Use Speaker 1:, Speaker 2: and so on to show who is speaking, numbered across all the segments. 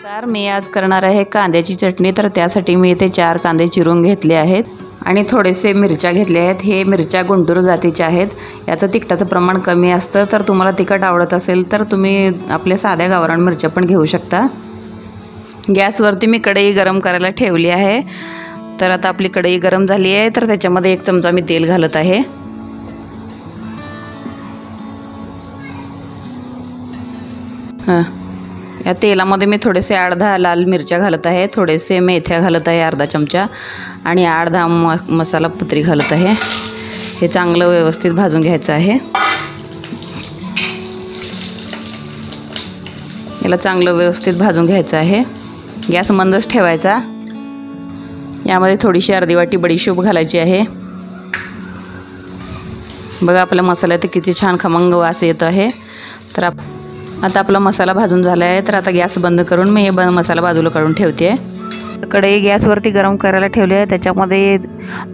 Speaker 1: तर मी आज करणार आहे कांद्याची चटणी। तर त्यासाठी मी इथे 4 कांदे चिरून घेतले आहेत आणि थोडेसे मिरच्या घेतले आहेत। हे मिरच्या गुंटूर जातीच्या आहेत। याचं तिखटाचं प्रमाण कमी असतं। तर तुम्हाला तिखट आवडत असेल तर तुम्ही आपल्या साध्या गावरान मिरच्या पण घेऊ शकता। गॅसवरती मी कढई गरम करायला ठेवली आहे। तर आता आपली कढई गरम झाली आहे। तर त्याच्यामध्ये 1 चमचा मी तेल घालत आहे। या तेलामध्ये मी थोडेसे 8-10 लाल मिरच्या घालत आहे, थोडेसे मेथ्या घालत आहे अर्धा चमचा आणि 8-10 मसाला पत्री घालत आहे। हे चांगलं व्यवस्थित भाजून घ्यायचं आहे। याला चांगलं व्यवस्थित भाजून घ्यायचं आहे। गॅस मंदच ठेवायचा। यामध्ये थोडीशी अर्धी वाटी बडीशेप घालायची आहे। बघा आपला मसाला तर किती छान खमंग वास येत आहे। तर आता आपला मसाला भाजून झाला आहे। तर आता गॅस बंद करून मी हे मसाला बाजूला काढून ठेवते। कढई गॅसवरती गरम करायला ठेवली आहे। त्याच्यामध्ये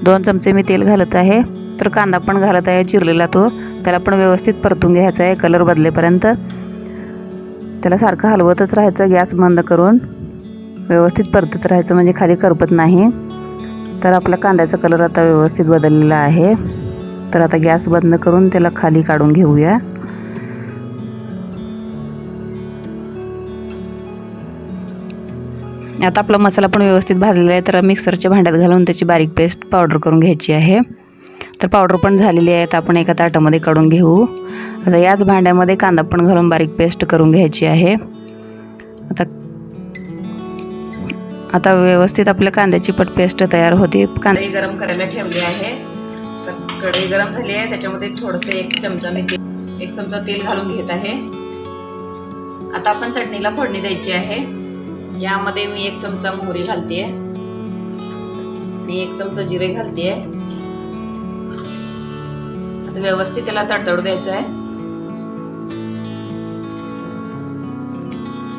Speaker 1: 2 चमचे मी तेल घालत आहे। तर कांदा पण घालत आहे चिरलेला तो। त्याला पण व्यवस्थित परतून घ्यायचा आहे कलर बदलेपर्यंत। त्याला सारखं हलवतच राहायचं गॅस बंद करून। व्यवस्थित परतत राहायचं म्हणजे खाली करपत नाही। तर आपला कांद्याचा कलर आता व्यवस्थित बदललेला आहे। तर आता गॅस बंद करून त्याला खाली काढून घेऊया। आता आपला मसाला पण व्यवस्थित भाजलेला आहे। तर मिक्सरच्या भांड्यात घालून त्याची बारीक पेस्ट पावडर करून घ्यायची आहे। तर पावडर पण झालेली आहे। तर आपण एका ताटामध्ये काढून घेऊ। आता याच भांड्यामध्ये कांदा पण घालून बारीक पेस्ट करून घ्यायची आहे। आता व्यवस्थित आपल्या कांद्याची पेस्ट तयार होते। कढई गरम करायला ठेवली आहे। तर कढई गरम झाली आहे। त्याच्यामध्ये थोडंसं 1 चमचा तेल घालून घेत आहे। आता आपण चटणीला फोडणी द्यायची आहे। यामध्ये मी 1 चमचा मोहरी घालते आणि 1 चमचा जिरे घालते। आता व्यवस्थित त्याला तडतडू द्यायचं आहे।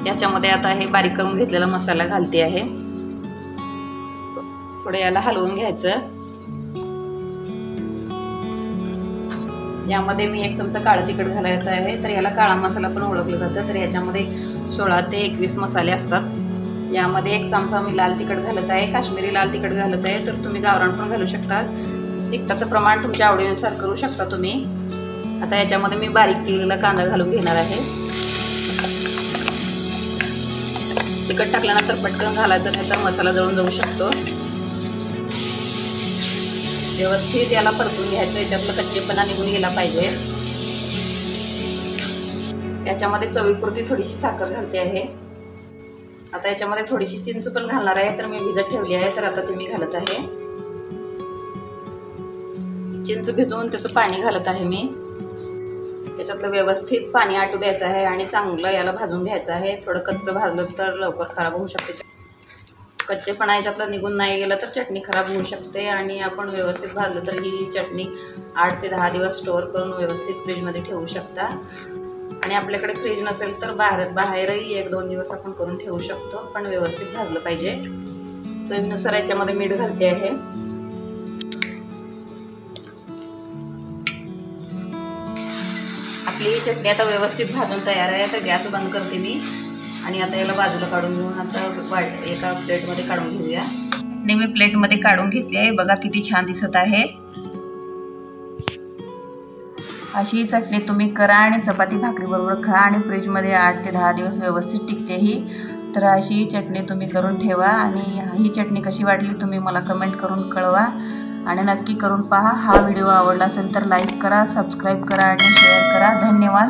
Speaker 1: याच्यामध्ये आता हे बारीक करून घेतलेला मसाला घालते आहे। थोडं याला हलवून घ्यायचं। यामध्ये मी 1 चमचा काळं तिखट घालायचं आहे। तर याला काळा मसाला पण ओळखलं जातं। तर याच्यामध्ये 16 ते 21 मसाले असतात। यामध्ये 1 चमचा मी लाल तिखट घालत आहे, काश्मीरी लाल तिखट घालत आहे। तर तुम्ही गावरान पण घालू शकता। तिखटाचं प्रमाण तुमच्या आवडीनुसार करू शकता तुम्ही। आता याच्यामध्ये मी बारीक केलेला कांदा घालून घेणार आहे। तिखट टाकल्यानंतर पटकन घालायचं नाही तर मसाला जळून जाऊ शकतो। व्यवस्थित याला परतून घ्यायचं। याच्यातलं कच्चेपणा निघून गेला पाहिजे। याच्यामध्ये चवीपुरती थोडीशी साखर घालते आहे। आता याच्यामध्ये थोडीशी चिंच पण घालणार आहे। तर मी भिजत ठेवली आहे। तर आता ती मी घालत आहे। चिंच भिजवून त्याचं पाणी घालत आहे मी। त्याच्यातलं व्यवस्थित पाणी आटू द्यायचं आहे आणि चांगलं याला भाजून घ्यायचं आहे। थोडं कच्चं भाजलं तर लवकर खराब होऊ शकते। कच्चेपणा याच्यातलं निघून नाही गेलं तर चटणी खराब होऊ शकते। आणि आपण व्यवस्थित भाजलं तर ही चटणी 8 ते 10 दिवस स्टोअर करून व्यवस्थित फ्रीजमध्ये ठेवू शकता। आणि आपल्याकडे फ्रीज नसेल तर बाहेरही 1-2 दिवस आपण करून ठेवू शकतो। पण व्यवस्थित भाजलं पाहिजे। चवीनुसार याच्यामध्ये मीठ घालते आहे। आपली ही चटणी आता व्यवस्थित भाजून तयार आहे। तर गॅस बंद करते मी आणि आता याला बाजूला काढून घेऊन आता एका प्लेटमध्ये काढून घेऊया। मी प्लेटमध्ये काढून घेतली आहे। बघा किती छान दिसत आहे। अशी चटणी तुम्ही करा आणि चपाती भाकरी बरोबर खा आणि फ्रीजमध्ये 8 ते 10 दिवस व्यवस्थित टिकते ही। तर अशी चटणी तुम्ही करून ठेवा आणि ही चटणी कशी वाटली तुम्ही मला कमेंट करून कळवा आणि नक्की करून पहा। हा व्हिडिओ आवडला असेल तर लाईक करा, सबस्क्राईब करा आणि शेअर करा। धन्यवाद।